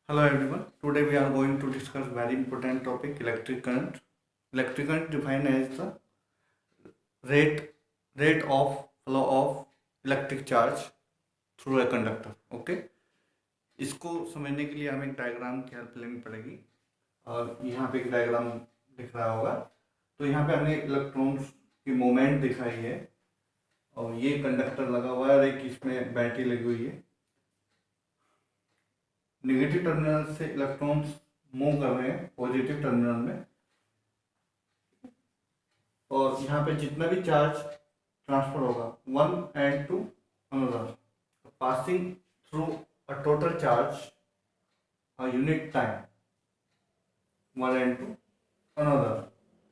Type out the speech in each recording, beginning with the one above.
Hello everyone. Today we are going to discuss very important topic electric current. Electric current defined as the rate rate of flow of electric charge through a conductor. Okay. इसको समझने के लिए हमें एक diagram की help लेनी पड़ेगी और यहाँ पे एक डायग्राम दिख रहा होगा। तो यहाँ पे हमने इलेक्ट्रॉन्स की मूवमेंट दिखाई है और ये कंडक्टर लगा हुआ है और एक इसमें बैटरी लगी हुई है। नेगेटिव टर्मिनल से इलेक्ट्रॉन्स मूव कर रहे हैं पॉजिटिव टर्मिनल में और यहाँ पे जितना भी चार्ज ट्रांसफर होगा one end to another passing through a total charge a unit time one end to another.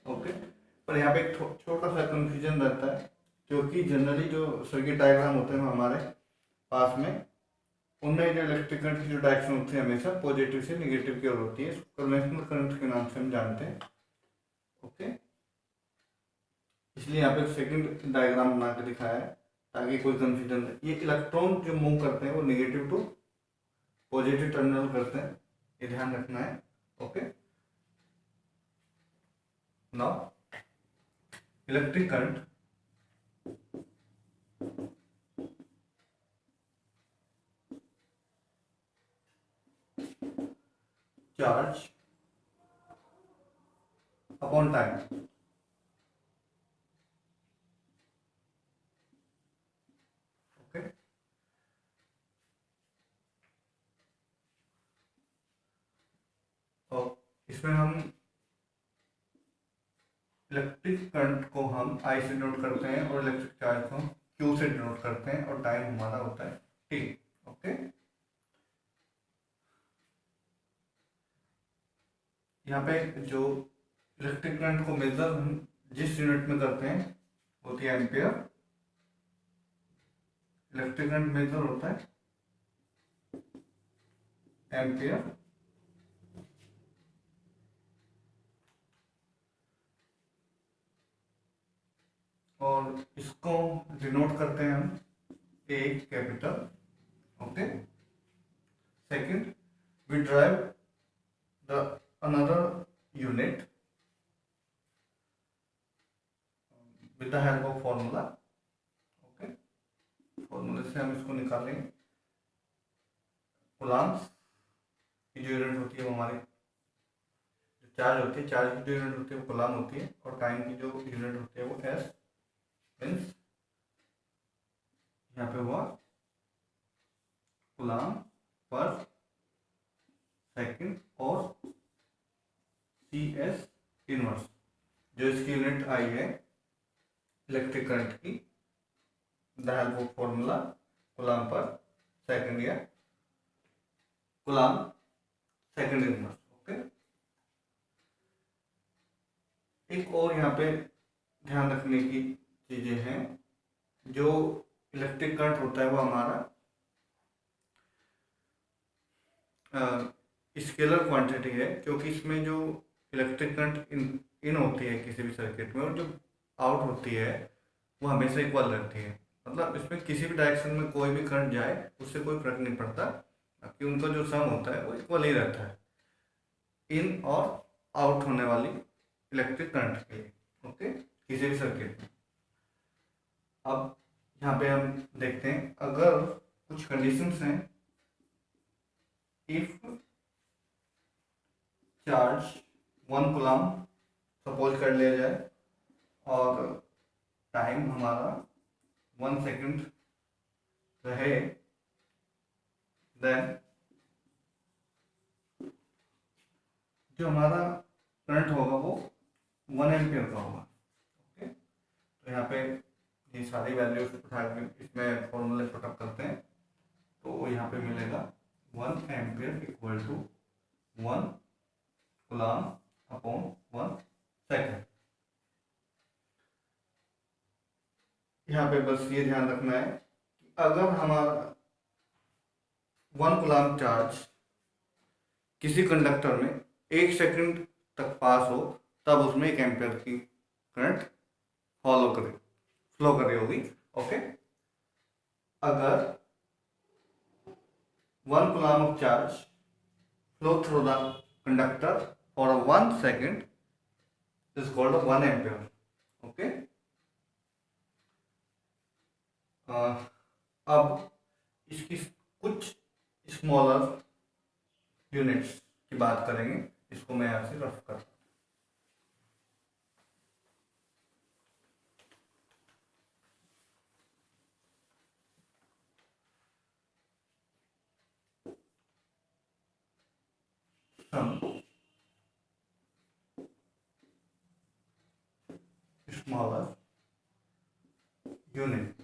Okay, पर यहाँ पे एक छोटा सा कंफ्यूजन रहता है क्योंकि जनरली जो सर्किट डायग्राम होते हैं हमारे पास में उनमें जो इलेक्ट्रिक करंट की जो डायरेक्शन होती है हमेशा पॉजिटिव से नेगेटिव की ओर होती है। कन्वेंशनल करंट के नाम से हम जानते हैं। ओके, इसलिए यहाँ पे सेकंड डायग्राम बना के दिखाया है ताकि कोई कंफ्यूजन नहीं। ये इलेक्ट्रॉन जो मूव करते हैं वो नेगेटिव टू पॉजिटिव टर्मिनल करते हैं, ये ध्यान रखना है। Okay, now electric current charge upon time. Okay, और इसमें हम इलेक्ट्रिक करंट को हम आई से डिनोट करते हैं और इलेक्ट्रिक चार्ज को हम क्यू से डिनोट करते हैं और टाइम हमारा होता है टी। ओके, यहाँ पे जो इलेक्ट्रिक करंट को मेजर हम जिस यूनिट में करते हैं होती है एम्पियर। इलेक्ट्रिक करंट मेजर होता है एम्पियर और इसको डिनोट करते हैं हम A capital. Okay, second we drive the another unit with the help of formula. Okay, फॉर्मूले से हम इसको निकालेंगे। कूलम्ब्स की जो यूनिट होती है वो हमारी चार्ज होती है, चार्ज की जो यूनिट होती है वो कूलम्ब होती है और टाइम की जो यूनिट होती है वो एस मीन्स यहाँ पे हुआ कूलम्ब पर सेकंड और सी एस इनवर्स जो इसकी यूनिट आई है इलेक्ट्रिक करंट की the help of formula coulomb पर सेकंड या कूलम्ब सेकंड इनवर्स। ओके, एक और यहाँ पे ध्यान रखने की चीजें हैं। जो इलेक्ट्रिक करंट होता है वो हमारा स्केलर क्वांटिटी है क्योंकि इसमें जो इलेक्ट्रिक करंट इन होती है किसी भी सर्किट में और जो आउट होती है वो हमेशा इक्वल रहती है। मतलब इसमें किसी भी डायरेक्शन में कोई भी करंट जाए उससे कोई फर्क नहीं पड़ता कि उनका जो सम होता है वो इक्वल ही रहता है इन और आउट होने वाली इलेक्ट्रिक करंट के लिए। ओके, किसी भी सर्किट में। अब यहाँ पे हम देखते हैं अगर कुछ कंडीशंस हैं। If charge one coulomb suppose कर लिया जाए और टाइम हमारा 1 सेकंड रहे देन जो हमारा करंट होगा वो 1 एम्पियर का होगा। ओके, तो यहाँ पे ये सारी वैल्यूज उठा के इसमें फॉर्मूले पुटअप करते हैं तो यहाँ पे मिलेगा 1 ampere equal to 1 coulomb upon 1 second. यहाँ पे बस ये ध्यान रखना है कि अगर हमारा 1 कूलम्ब चार्ज किसी कंडक्टर में 1 सेकंड तक पास हो तब उसमें 1 एम्पियर की करंट फ्लो कर रही होगी। ओके, अगर 1 coulomb of charge flow through the conductor for 1 second is called a 1 ampere. Okay. अब इसकी कुछ स्मॉलर यूनिट्स की बात करेंगे, इसको मैं यहाँ से रफ करता हूँ. स्मॉलर यूनिट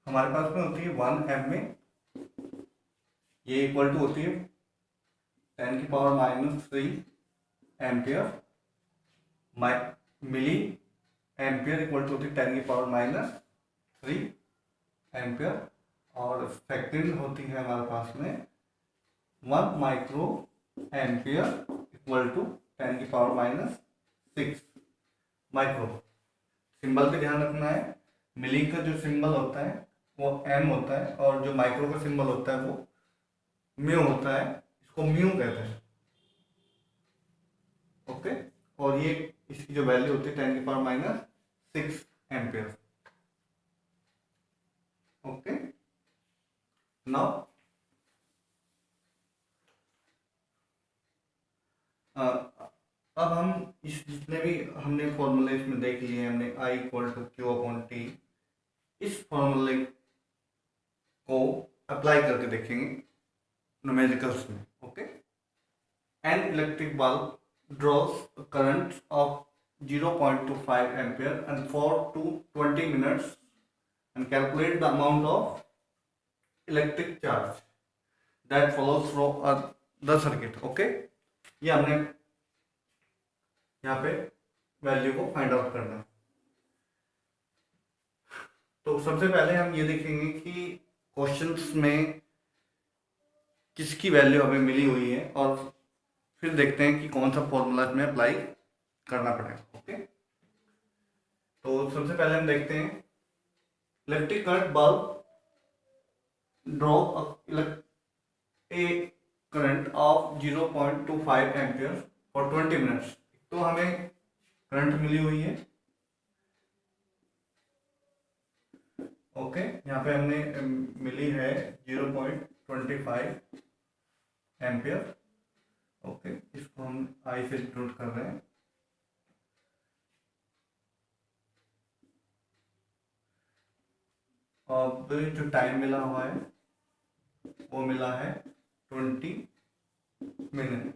हमारे पास में होती है 1 एम में, ये इक्वल टू होती है 10⁻³ ampere. Milliampere equal to होती है 10⁻³ एम्पियर. और सेकंड होती है हमारे पास में 1 microampere equal to 10⁻⁶ micro. Symbol पे ध्यान रखना है, मिली का जो सिंबल होता है वो एम होता है और जो माइक्रो का सिंबल होता है वो म्यू होता है, इसको म्यू कहते हैं. ओके. और ये इसकी जो वैल्यू होती है 10⁻⁶ एम्पियर. ओके. नाउ अब हम इस जितने भी हमने फॉर्मूले इसमें देख लिए, हमने I = Q/T, इस फॉर्मूले को अप्लाई करके देखेंगे न्यूमेरिकल्स में. Okay. An electric bulb draws current of 0.25 ampere and for 20 minutes and calculate the amount of electric charge that follows from the circuit. Okay. ये हमने यहाँ पे वैल्यू को फाइंड आउट करना है. तो सबसे पहले हम ये देखेंगे कि क्वेश्चंस में किसकी वैल्यू हमें मिली हुई है और फिर देखते हैं कि कौन सा फॉर्मूला इसमें अप्लाई करना पड़ेगा. ओके. तो सबसे पहले हम देखते हैं electric current bulb draw a current of 0.25 ampere for 20 minutes. तो हमें करंट मिली हुई है. ओके. यहाँ पे हमने मिली है 0.25 एम्पियर. ओके. इसको हम आई से डिनोट कर रहे हैं. अब जो टाइम मिला हुआ है वो मिला है 20 मिनट.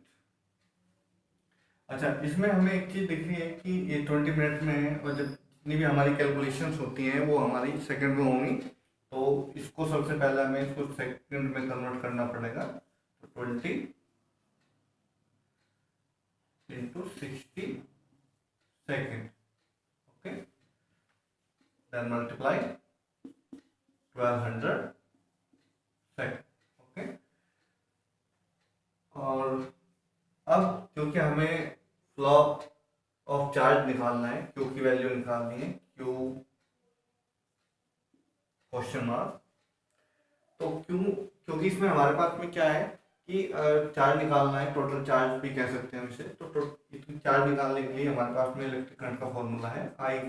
अच्छा, इसमें हमें एक चीज दिख रही है कि ये 20 मिनट में है और जब जितनी भी हमारी कैलकुलेशंस होती हैं वो हमारी सेकंड में होंगी. तो इसको सबसे पहले हमें इसको सेकंड में कन्वर्ट करना पड़ेगा. तो 20 × 60 second. Okay. Then multiply 1200 second. Okay. और अब क्योंकि हमें फ्लो ऑफ चार्ज निकालना है, क्यू की वैल्यू निकालनी है, क्यू क्वेश्चन मार्क. तो क्यों, क्योंकि इसमें हमारे पास में क्या है कि चार्ज निकालना है, टोटल चार्ज भी कह सकते हैं हम इसे. तो चार्ज निकालने के लिए हमारे पास में इलेक्ट्रिक करंट का फॉर्मूला है I =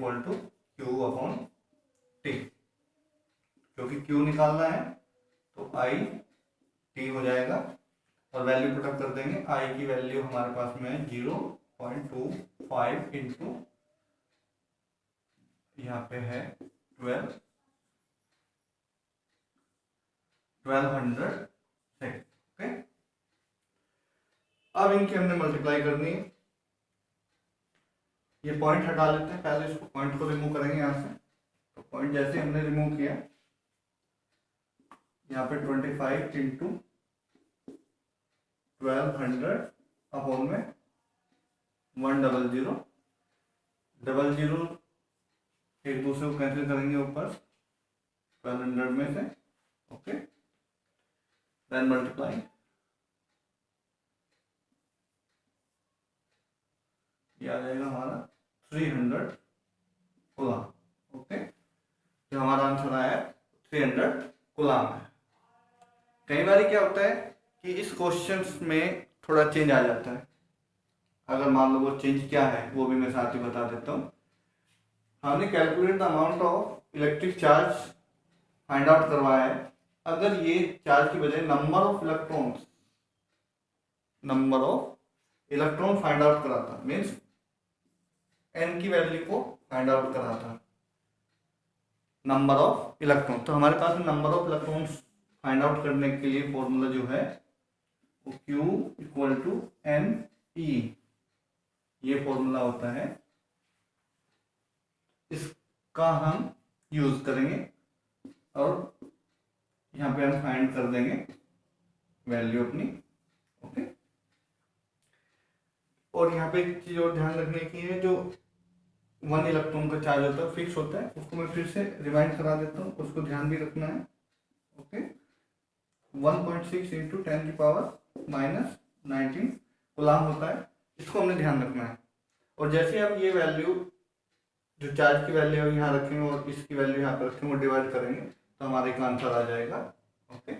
Q/T. क्योंकि Q निकालना है तो I T हो जाएगा और वैल्यू पुटअप कर देंगे. I की वैल्यू हमारे पास में है 0.25 इंटू यहाँ पे है 1200 सेकेंड. ओके. अब इनकी हमने मल्टीप्लाई करनी है. ये पॉइंट हटा लेते हैं, पहले इसको पॉइंट को रिमूव करेंगे यहाँ से. तो पॉइंट जैसे हमने रिमूव किया, यहाँ पे 25 इंटू 1200 अपॉन में 100. 00 एक दूसरे को कैंसिल करेंगे ऊपर 1200 में से. ओके. देन मल्टीप्लाई, ये आ जाएगा हमारा 300 कूलम. ओके. जो हमारा आंसर आया 300 कूलम है. कई बार क्या होता है कि इस क्वेश्चन में थोड़ा चेंज आ जाता है। अगर मान लो वो चेंज क्या है वो भी मैं साथ ही बता देता हूँ। हमने calculate the amount of electric charge find out करवाया है। अगर ये चार्ज की बजाय number of electron find out करा था, मीन्स एन की वैल्यू को फाइंड आउट करा था, नंबर ऑफ इलेक्ट्रॉन, तो हमारे पास number of electron find out करने के लिए फॉर्मूला जो है वो Q equal to N E, ये फॉर्मूला होता है, इसका हम यूज करेंगे और यहाँ पे हम फाइंड कर देंगे वैल्यू अपनी। ओके, और यहाँ पे एक चीज और ध्यान रखने की है, जो 1 इलेक्ट्रॉन का चार्ज होता है फिक्स होता है, उसको मैं फिर से रिमाइंड करा देता हूँ, उसको ध्यान भी रखना है। ओके, 1.6 इंटू 10⁻⁻19 कूलाम होता है, इसको हमने ध्यान रखना है। और जैसे हम ये वैल्यू जो चार्ज की वैल्यू यहाँ रखेंगे और इसकी वैल्यू यहाँ पर रखेंगे, वो डिवाइड करेंगे तो हमारे एक आंसर आ जाएगा। ओके।